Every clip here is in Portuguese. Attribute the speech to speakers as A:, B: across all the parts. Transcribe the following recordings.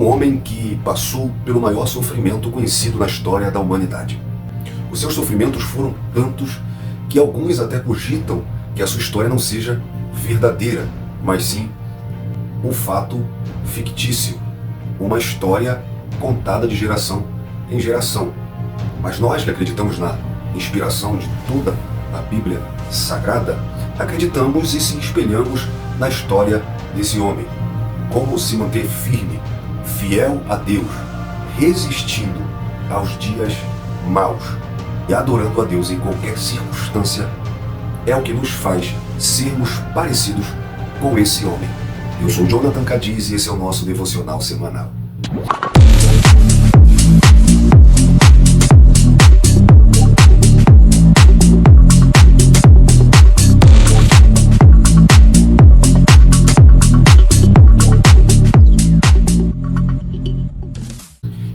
A: Um homem que passou pelo maior sofrimento conhecido na história da humanidade. Os seus sofrimentos foram tantos que alguns até cogitam que a sua história não seja verdadeira, mas sim um fato fictício, uma história contada de geração em geração. Mas nós que acreditamos na inspiração de toda a Bíblia Sagrada, acreditamos e se espelhamos na história desse homem. Como se manter firme, fiel a Deus, resistindo aos dias maus e adorando a Deus em qualquer circunstância, é o que nos faz sermos parecidos com esse homem. Eu sou Jonathan Cadiz e esse é o nosso devocional semanal.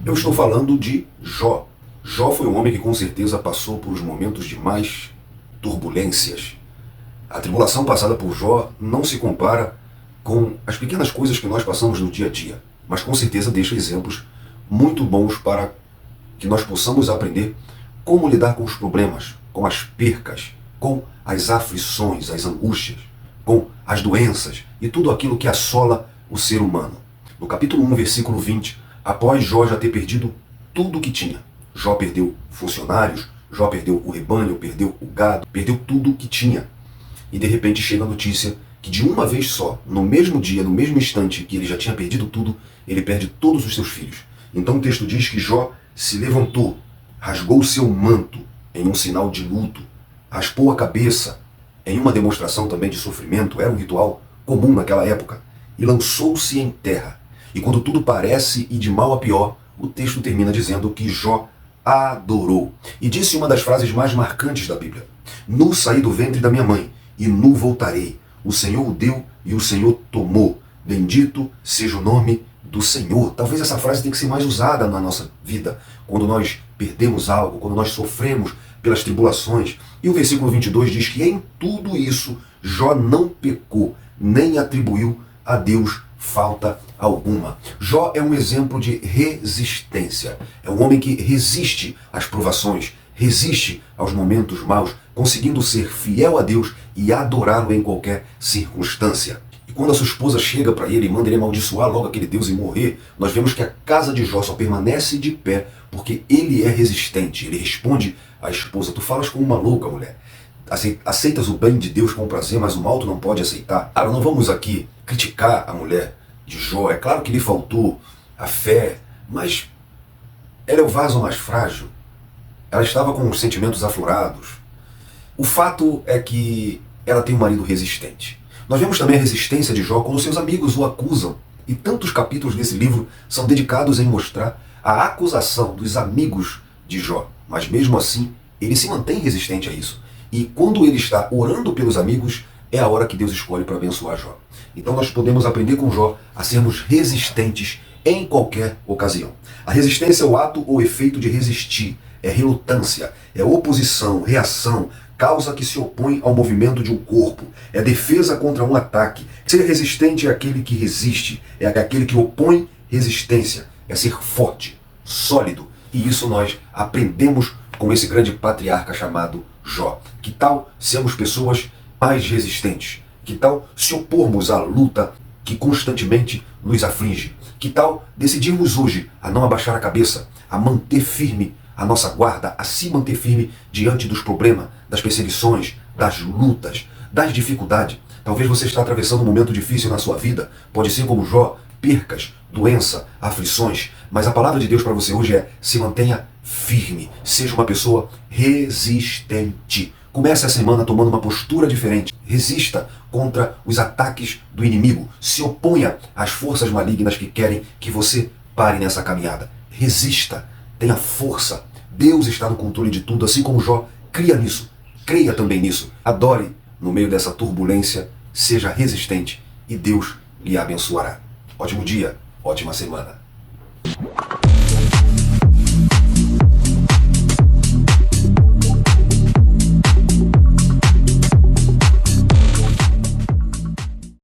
A: Eu estou falando de Jó. Jó foi um homem que com certeza passou por os momentos de mais turbulências. A tribulação passada por Jó não se compara com as pequenas coisas que nós passamos no dia a dia, mas com certeza deixa exemplos muito bons para que nós possamos aprender como lidar com os problemas, com as percas, com as aflições, as angústias, com as doenças e tudo aquilo que assola o ser humano. No capítulo 1, versículo 20, após Jó já ter perdido tudo o que tinha, Jó perdeu funcionários, Jó perdeu o rebanho, perdeu o gado, perdeu tudo o que tinha. E de repente chega a notícia que de uma vez só, no mesmo dia, no mesmo instante que ele já tinha perdido tudo, ele perde todos os seus filhos. Então o texto diz que Jó se levantou, rasgou o seu manto em um sinal de luto, raspou a cabeça em uma demonstração também de sofrimento, era um ritual comum naquela época, e lançou-se em terra. E quando tudo parece ir de mal a pior, o texto termina dizendo que Jó adorou. E disse uma das frases mais marcantes da Bíblia: "Nu saí do ventre da minha mãe, e nu voltarei. O Senhor o deu e o Senhor tomou. Bendito seja o nome do Senhor." Talvez essa frase tenha que ser mais usada na nossa vida, quando nós perdemos algo, quando nós sofremos pelas tribulações. E o versículo 22 diz que em tudo isso Jó não pecou, nem atribuiu a Deus falta alguma. Jó é um exemplo de resistência. É um homem que resiste às provações, resiste aos momentos maus, conseguindo ser fiel a Deus e adorá-lo em qualquer circunstância. E quando a sua esposa chega para ele e manda ele amaldiçoar logo aquele Deus e morrer, nós vemos que a casa de Jó só permanece de pé porque ele é resistente. Ele responde à esposa: "Tu falas como uma louca, mulher. Aceitas o bem de Deus com prazer, mas o mal tu não pode aceitar." Claro, não vamos aqui criticar a mulher de Jó. É claro que lhe faltou a fé, mas ela é o vaso mais frágil. Ela estava com os sentimentos aflorados. O fato é que ela tem um marido resistente. Nós vemos também a resistência de Jó quando seus amigos o acusam. E tantos capítulos desse livro são dedicados em mostrar a acusação dos amigos de Jó. Mas mesmo assim, ele se mantém resistente a isso. E quando ele está orando pelos amigos, é a hora que Deus escolhe para abençoar Jó. Então nós podemos aprender com Jó a sermos resistentes em qualquer ocasião. A resistência é o ato ou efeito de resistir, é relutância, é oposição, reação, causa que se opõe ao movimento de um corpo, é defesa contra um ataque. Ser resistente é aquele que resiste, é aquele que opõe resistência, é ser forte, sólido. E isso nós aprendemos com esse grande patriarca chamado Jó. Que tal sermos pessoas mais resistentes? Que tal se opormos à luta que constantemente nos aflige? Que tal decidirmos hoje a não abaixar a cabeça, a manter firme a nossa guarda, a se manter firme diante dos problemas, das perseguições, das lutas, das dificuldades? Talvez você está atravessando um momento difícil na sua vida, pode ser como Jó, percas, doença, aflições, mas a palavra de Deus para você hoje é: se mantenha firme, seja uma pessoa resistente. Comece a semana tomando uma postura diferente. Resista contra os ataques do inimigo. Se oponha às forças malignas que querem que você pare nessa caminhada. Resista, tenha força. Deus está no controle de tudo, assim como Jó. Cria nisso, creia também nisso. Adore no meio dessa turbulência, seja resistente e Deus lhe abençoará. Ótimo dia, ótima semana.